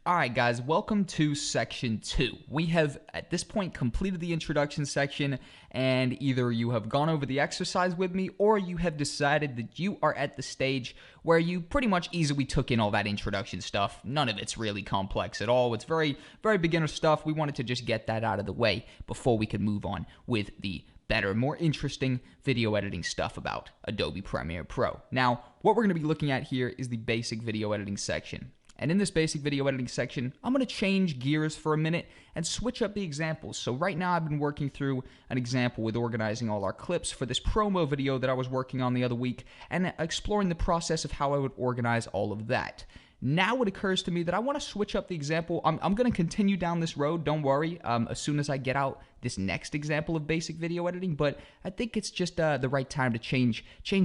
Alright guys, welcome to section 2. We have at this point completed the introduction section, and either you have gone over the exercise with me or you have decided that you are at the stage where you pretty much easily took in all that introduction stuff. None of it's really complex at all. It's very beginner stuff. We wanted to just get that out of the way before we could move on with the better, more interesting video editing stuff about Adobe Premiere Pro. Now, what we're going to be looking at here is the basic video editing section. And in this basic video editing section, I'm going to change gears for a minute and switch up the examples. So right now I've been working through an example with organizing all our clips for this promo video that I was working on the other week and exploring the process of how I would organize all of that. Now it occurs to me that I want to switch up the example. I'm going to continue down this road, don't worry, as soon as I get out this next example of basic video editing, but I think it's just the right time to change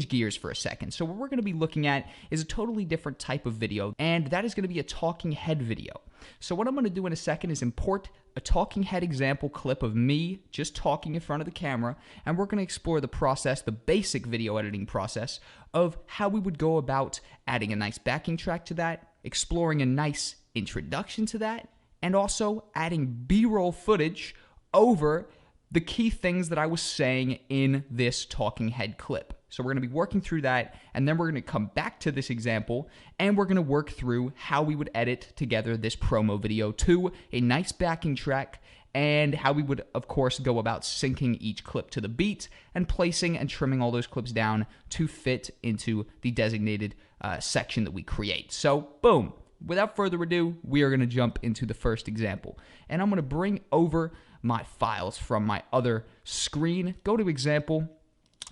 gears for a second. So what we're going to be looking at is a totally different type of video, and that is going to be a talking head video. So what I'm going to do in a second is import a talking head example clip of me just talking in front of the camera, and we're going to explore the process, the basic video editing process, of how we would go about adding a nice backing track to that, exploring a nice introduction to that, and also adding B-roll footage over the key things that I was saying in this talking head clip. So we're going to be working through that, and then we're going to come back to this example, and we're going to work through how we would edit together this promo video to a nice backing track, and how we would, of course, go about syncing each clip to the beat and placing and trimming all those clips down to fit into the designated section that we create. So, boom. Without further ado, we are going to jump into the first example. And I'm going to bring over my files from my other screen, go to example,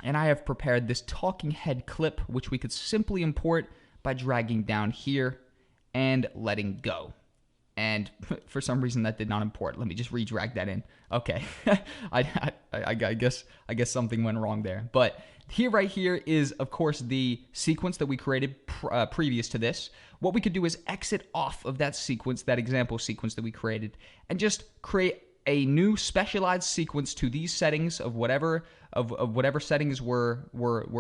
and I have prepared this talking head clip, which we could simply import by dragging down here and letting go. And for some reason that did not import. Let me just re-drag that in. Okay, I guess something went wrong there. But right here is, of course, the sequence that we created previous to this. What we could do is exit off of that sequence, that example sequence that we created, and just create a new specialized sequence to these settings of whatever settings were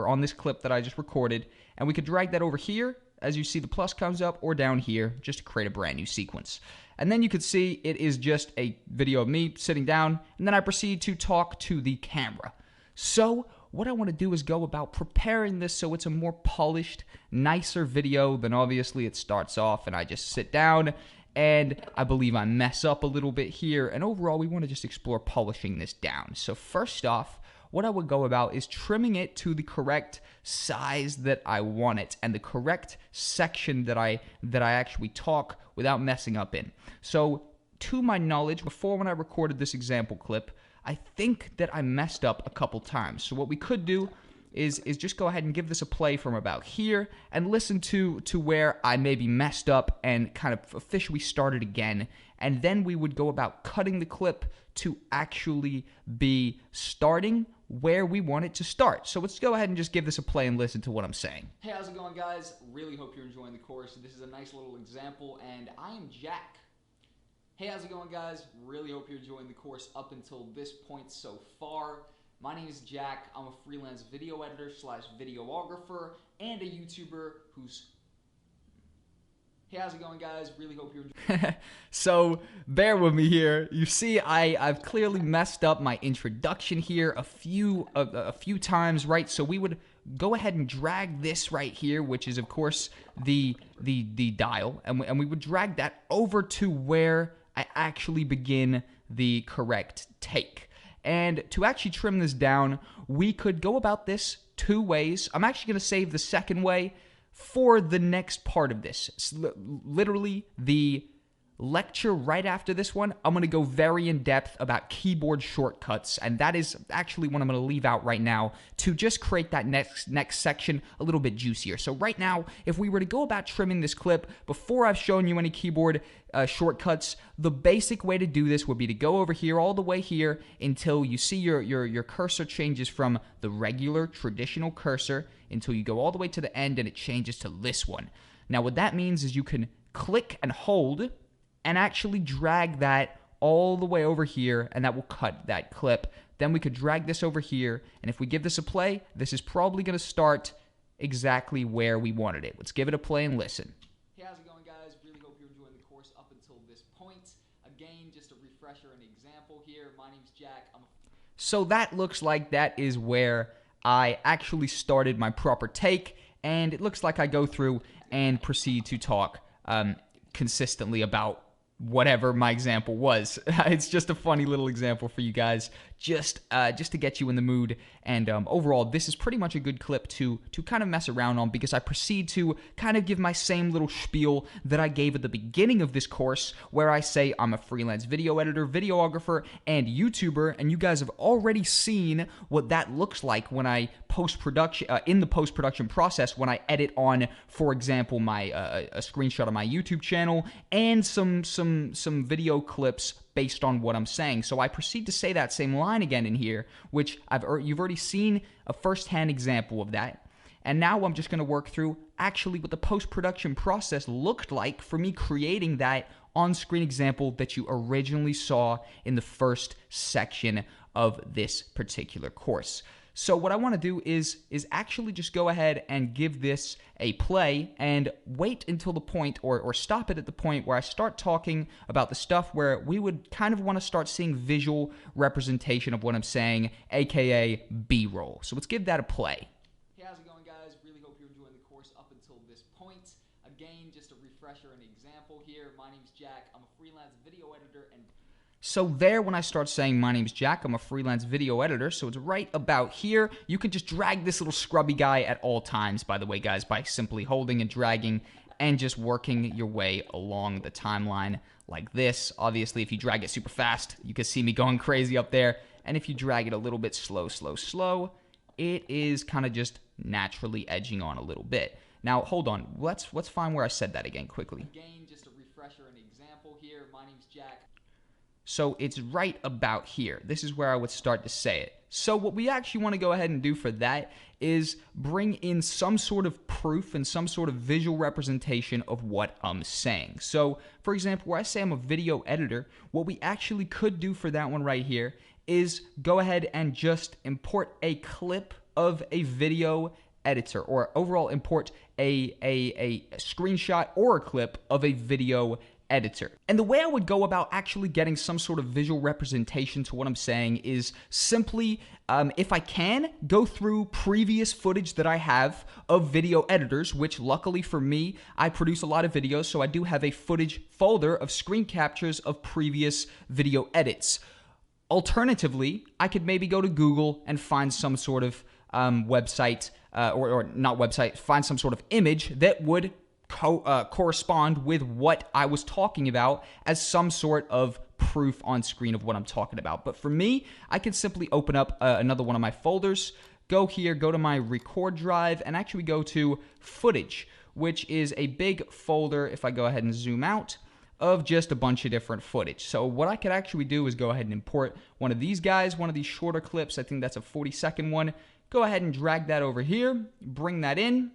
on this clip that I just recorded, and we could drag that over here. As you see, the plus comes up, or down here, just to create a brand new sequence. And then you could see it is just a video of me sitting down, and then I proceed to talk to the camera. So what I want to do is go about preparing this so it's a more polished, nicer video than obviously it starts off and I just sit down and I believe I mess up a little bit here, and overall we want to just explore polishing this down. So first off, what I would go about is trimming it to the correct size that I want it and the correct section that I actually talk without messing up in. So to my knowledge, before when I recorded this example clip, I think that I messed up a couple times. So what we could do is just go ahead and give this a play from about here and listen to where I maybe messed up and kind of officially started again. And then we would go about cutting the clip to actually be starting where we want it to start. So let's go ahead and just give this a play and listen to what I'm saying. Hey, how's it going, guys? Really hope you're enjoying the course. This is a nice little example, and I am Jack. Hey, how's it going, guys? Really hope you're enjoying the course up until this point so far. My name is Jack. I'm a freelance video editor / videographer and a YouTuber who's... Hey, how's it going, guys? Really hope you're enjoying. So, bear with me here. You see, I've clearly messed up my introduction here a few times, right? So we would go ahead and drag this right here, which is, of course, the dial, and we would drag that over to where I actually begin the correct take. And to actually trim this down, we could go about this two ways. I'm actually going to save the second way for the next part of this. Literally, the lecture right after this one, I'm going to go very in-depth about keyboard shortcuts, and that is actually what I'm going to leave out right now to just create that next section a little bit juicier. So right now, if we were to go about trimming this clip before I've shown you any keyboard shortcuts, the basic way to do this would be to go over here all the way here until you see your cursor changes from the regular traditional cursor until you go all the way to the end and it changes to this one. Now what that means is you can click and hold and actually drag that all the way over here, and that will cut that clip. Then we could drag this over here, and if we give this a play, this is probably going to start exactly where we wanted it. Let's give it a play and listen. Hey, how's it going, guys? Really hope you're enjoying the course up until this point. Again, just a refresher and example here. My name's Jack. So that looks like that is where I actually started my proper take, and it looks like I go through and proceed to talk consistently about whatever my example was. It's just a funny little example for you guys, just to get you in the mood. And overall, this is pretty much a good clip to kind of mess around on, because I proceed to kind of give my same little spiel that I gave at the beginning of this course, where I say I'm a freelance video editor, videographer, and YouTuber, and you guys have already seen what that looks like when I post-production, in the post-production process, when I edit on, for example, my a screenshot of my YouTube channel and some video clips based on what I'm saying. So I proceed to say that same line again in here, which you've already seen a first-hand example of that. And now I'm just going to work through actually what the post-production process looked like for me creating that on-screen example that you originally saw in the first section of this particular course. So what I want to do is actually just go ahead and give this a play and wait until the point, or stop it at the point where I start talking about the stuff where we would kind of want to start seeing visual representation of what I'm saying, aka B-roll. So let's give that a play. Hey, how's it going, guys? Really hope you're enjoying the course up until this point. Again, just a refresher and example here. My name's Jack. I'm a freelance video editor and so there, when I start saying my name's Jack, I'm a freelance video editor, so it's right about here. You can just drag this little scrubby guy at all times, by the way, guys, by simply holding and dragging and just working your way along the timeline like this. Obviously, if you drag it super fast, you can see me going crazy up there. And if you drag it a little bit slow, it is kind of just naturally edging on a little bit. Now, hold on. Let's find where I said that again quickly. Again, just a refresher and example here. My name's Jack. So it's right about here. This is where I would start to say it. So what we actually want to go ahead and do for that is bring in some sort of proof and some sort of visual representation of what I'm saying. So, for example, where I say I'm a video editor, what we actually could do for that one right here is go ahead and just import a clip of a video editor, or overall import a screenshot or a clip of a video editor. And the way I would go about actually getting some sort of visual representation to what I'm saying is simply, if I can, go through previous footage that I have of video editors, which luckily for me, I produce a lot of videos, so I do have a footage folder of screen captures of previous video edits. Alternatively, I could maybe go to Google and find some sort of website, or not website, find some sort of image that would correspond with what I was talking about as some sort of proof on screen of what I'm talking about. But for me, I can simply open up another one of my folders, go here, go to my record drive, and actually go to footage, which is a big folder, if I go ahead and zoom out, of just a bunch of different footage. So what I could actually do is go ahead and import one of these guys, one of these shorter clips. I think that's a 40-second one. Go ahead and drag that over here, bring that in.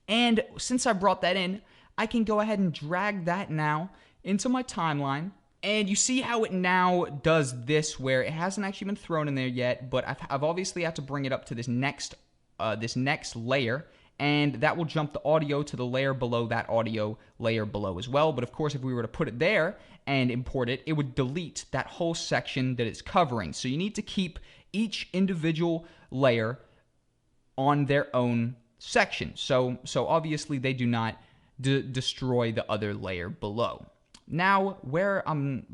And since I brought that in, I can go ahead and drag that now into my timeline. And you see how it now does this, where it hasn't actually been thrown in there yet, but I've obviously had to bring it up to this next layer, and that will jump the audio to the layer below that audio layer below as well. But of course, if we were to put it there and import it, it would delete that whole section that it's covering. So you need to keep each individual layer on their own section. So obviously they do not destroy the other layer below. Now, where I'm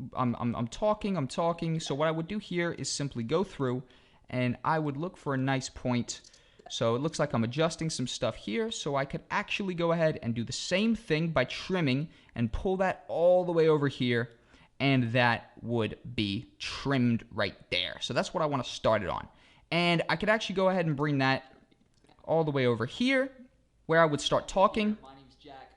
talking. So what I would do here is simply go through, and I would look for a nice point. So it looks like I'm adjusting some stuff here, so I could actually go ahead and do the same thing by trimming and pull that all the way over here, and that would be trimmed right there. So that's what I want to start it on. And I could actually go ahead and bring that all the way over here, where I would start talking. My name's Jack.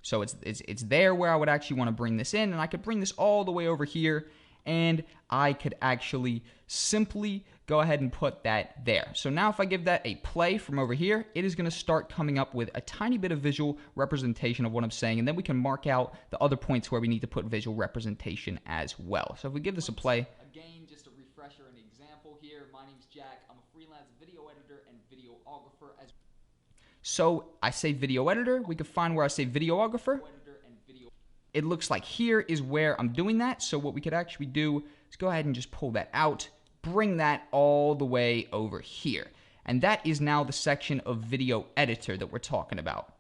So it's there where I would actually want to bring this in, and I could bring this all the way over here, and I could actually simply go ahead and put that there. So now if I give that a play from over here, it is going to start coming up with a tiny bit of visual representation of what I'm saying, and then we can mark out the other points where we need to put visual representation as well. So if we give this a play. Again, just a refresher and example here. My name's Jack. I'm a freelance video editor and videographer as so I say video editor. We can find where I say videographer. it looks like here is where I'm doing that. So what we could actually do is go ahead and just pull that out, bring that all the way over here. And that is now the section of video editor that we're talking about.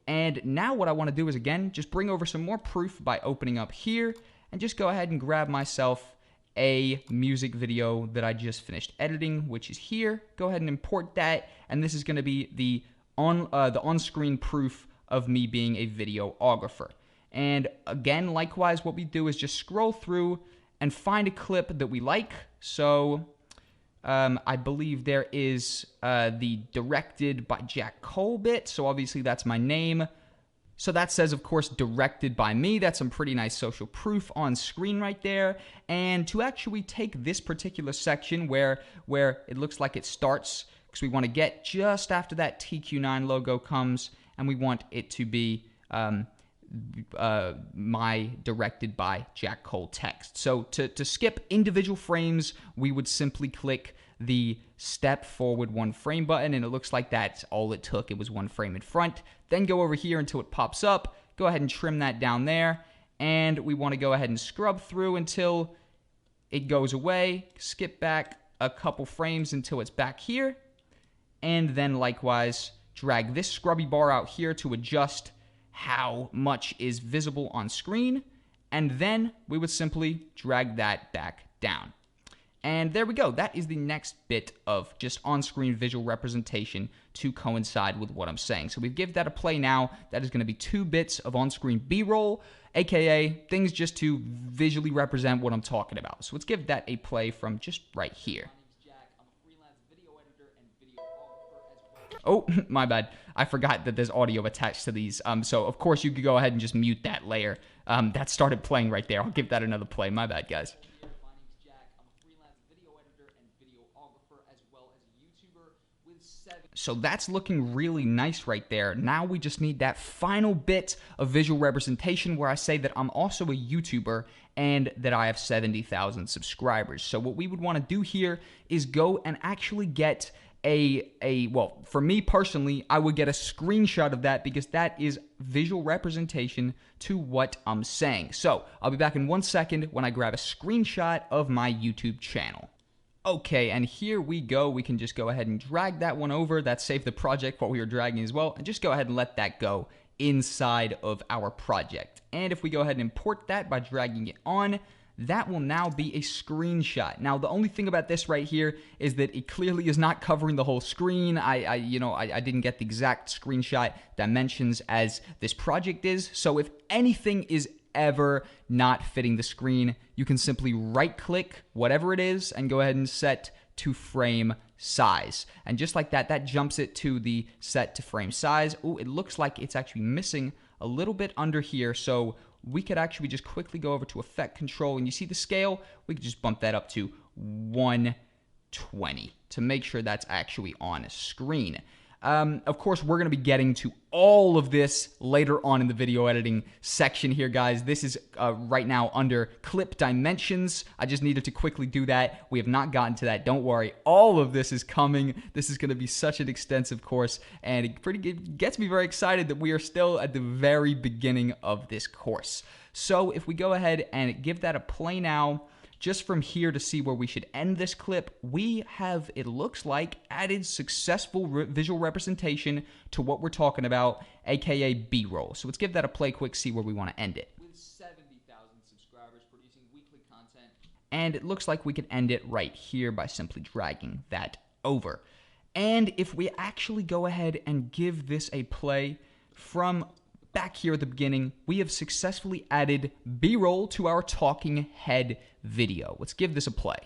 And now what I want to do is, again, just bring over some more proof by opening up here and just go ahead and grab myself a music video that I just finished editing, which is here. Go ahead and import that, and this is going to be the on-screen proof of me being a videographer. And again, likewise, what we do is just scroll through and find a clip that we like. So I believe there is the directed by Jack Cole bit. So obviously that's my name. So that says, of course, directed by me. That's some pretty nice social proof on screen right there. And to actually take this particular section where it looks like it starts, because we want to get just after that TQ9 logo comes, and we want it to be my directed by Jack Cole text. So to skip individual frames, we would simply click the step forward 1 frame button, and it looks like that's all it took. It was 1 frame in front. Then go over here until it pops up. Go ahead and trim that down there, and we want to go ahead and scrub through until it goes away. Skip back a couple frames until it's back here, and then likewise drag this scrubby bar out here to adjust how much is visible on screen, and then we would simply drag that back down. And there we go. That is the next bit of just on-screen visual representation to coincide with what I'm saying. So we give that a play now. That is going to be 2 bits of on-screen B-roll, aka things just to visually represent what I'm talking about. So let's give that a play from just right here. Oh, my bad. I forgot that there's audio attached to these. So, of course, you could go ahead and just mute that layer. That started playing right there. I'll give that another play. My bad, guys. So that's looking really nice right there. Now we just need that final bit of visual representation where I say that I'm also a YouTuber and that I have 70,000 subscribers. So what we would want to do here is go and actually get well, for me personally, I would get a screenshot of that because that is visual representation to what I'm saying. So I'll be back in 1 second when I grab a screenshot of my YouTube channel. Okay, and here we go. We can just go ahead and drag that one over. That saved the project while we were dragging as well. And just go ahead and let that go inside of our project. And if we go ahead and import that by dragging it on, that will now be a screenshot. Now, the only thing about this right here is that it clearly is not covering the whole screen. I didn't get the exact screenshot dimensions as this project is. So if anything is ever not fitting the screen, you can simply right-click whatever it is and go ahead and set to frame size. And just like that, that jumps it to the set to frame size. Oh, it looks like it's actually missing a little bit under here. So we could actually just quickly go over to effect control, and you see the scale, we could just bump that up to 120 to make sure that's actually on a screen. Of course, we're going to be getting to all of this later on in the video editing section here, guys. This is right now under clip dimensions. I just needed to quickly do that. We have not gotten to that. Don't worry. All of this is coming. This is going to be such an extensive course, and it gets me very excited that we are still at the very beginning of this course. So if we go ahead and give that a play now, just from here to see where we should end this clip, we have, it looks like, added successful visual representation to what we're talking about, aka B-roll. So let's give that a play quick, see where we want to end it. With 70,000 subscribers producing weekly content. And it looks like we could end it right here by simply dragging that over. And if we actually go ahead and give this a play from back here at the beginning, we have successfully added B-roll to our talking head video. Let's give this a play.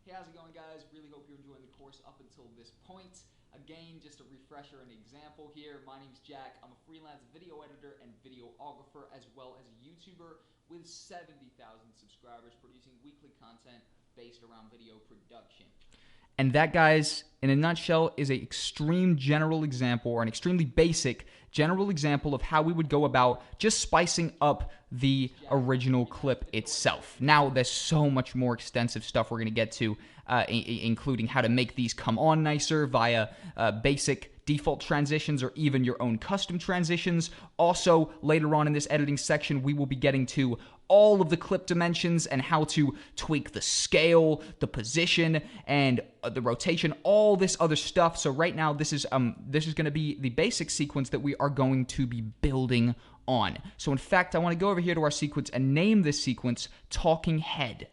Hey, how's it going, guys? Really hope you're enjoying the course up until this point. Again, just a refresher and example here. My name's Jack. I'm a freelance video editor and videographer, as well as a YouTuber with 70,000 subscribers producing weekly content based around video production. And that, guys, in a nutshell, is an extreme general example, or an extremely basic general example of how we would go about just spicing up the original clip itself. Now, there's so much more extensive stuff we're going to get to, including how to make these come on nicer via basic default transitions or even your own custom transitions. Also, later on in this editing section, we will be getting to all of the clip dimensions and how to tweak the scale, the position, and the rotation, all this other stuff. So right now, this is going to be the basic sequence that we are going to be building on. So in fact, I want to go over here to our sequence and name this sequence Talking Head.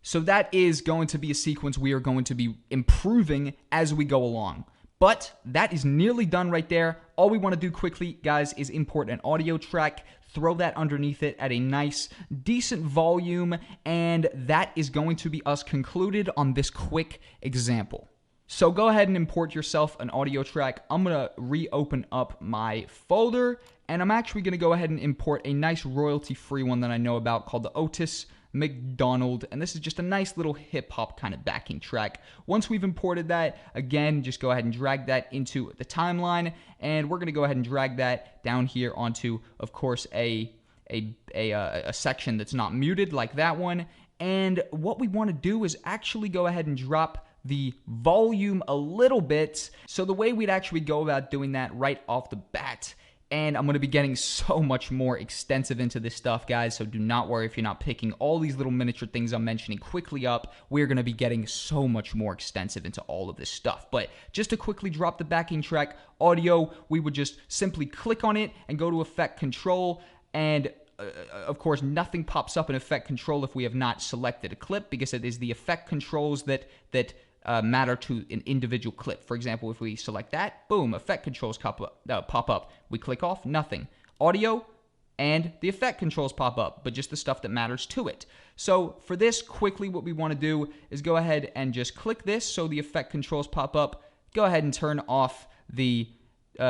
So that is going to be a sequence we are going to be improving as we go along. But that is nearly done right there. All we want to do quickly, guys, is import an audio track, throw that underneath it at a nice, decent volume, and that is going to be us concluded on this quick example. So go ahead and import yourself an audio track. I'm going to reopen up my folder, and I'm actually going to go ahead and import a nice royalty-free one that I know about called the Otis McDonald, and this is just a nice little hip-hop kind of backing track. Once we've imported that, again, just go ahead and drag that into the timeline, and we're going to go ahead and drag that down here onto, of course, a section that's not muted like that one. And what we want to do is actually go ahead and drop the volume a little bit. So the way we'd actually go about doing that right off the bat, and I'm going to be getting so much more extensive into this stuff, guys, so do not worry if you're not picking all these little miniature things I'm mentioning quickly up. We're going to be getting so much more extensive into all of this stuff. But just to quickly drop the backing track audio, we would just simply click on it and go to Effect Control, and of course, nothing pops up in Effect Control if we have not selected a clip, because it is the effect controls that matter to an individual clip. For example, if we select that, boom, effect controls pop up. We click off, nothing. Audio and the effect controls pop up, but just the stuff that matters to it. So for this, quickly, what we want to do is go ahead and just click this so the effect controls pop up. Go ahead and turn off the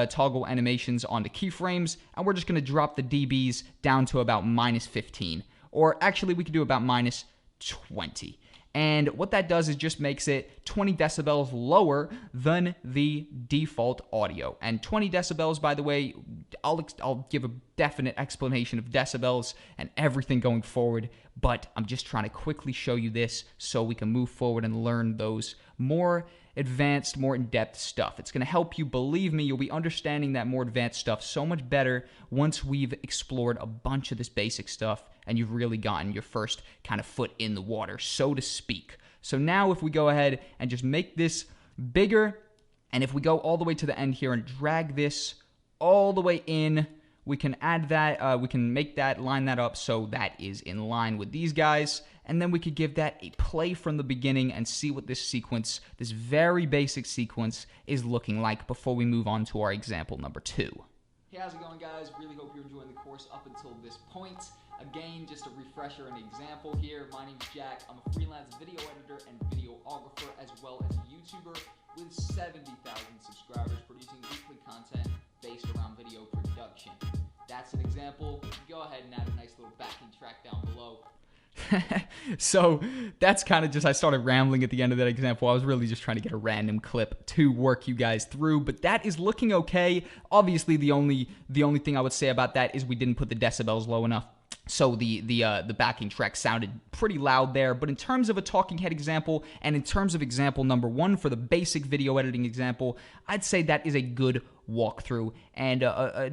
toggle animations onto keyframes, and we're just going to drop the dBs down to about -15. Or actually, we could do about -20. And what that does is just makes it 20 decibels lower than the default audio. And 20 decibels, by the way, I'll give a definite explanation of decibels and everything going forward, but I'm just trying to quickly show you this so we can move forward and learn those more advanced, more in-depth stuff. It's going to help you, believe me, you'll be understanding that more advanced stuff so much better once we've explored a bunch of this basic stuff and you've really gotten your first kind of foot in the water, so to speak. So now if we go ahead and just make this bigger, and if we go all the way to the end here and drag this all the way in, we can add that, we can make that, line that up so that is in line with these guys, and then we could give that a play from the beginning and see what this sequence, this very basic sequence, is looking like before we move on to our example number 2. Hey, how's it going, guys? Really hope you're enjoying the course up until this point. Again, just a refresher and example here. My name's Jack. I'm a freelance video editor and videographer, as well as a YouTuber with 70,000 subscribers, producing weekly content based around video production. That's an example. Go ahead and add a nice little backing track down below. So that's kind of just, I started rambling at the end of that example. I was really just trying to get a random clip to work you guys through, but that is looking okay. Obviously, the only thing I would say about that is we didn't put the decibels low enough. So the backing track sounded pretty loud there, but in terms of a talking head example, and in terms of example number 1 for the basic video editing example, I'd say that is a good walkthrough and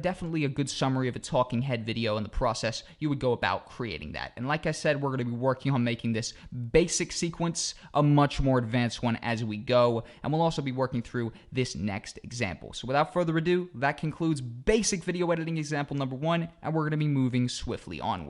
definitely a good summary of a talking head video and the process you would go about creating that. And like I said, we're going to be working on making this basic sequence a much more advanced one as we go, and we'll also be working through this next example. So without further ado, that concludes basic video editing example number 1, and we're going to be moving swiftly onwards.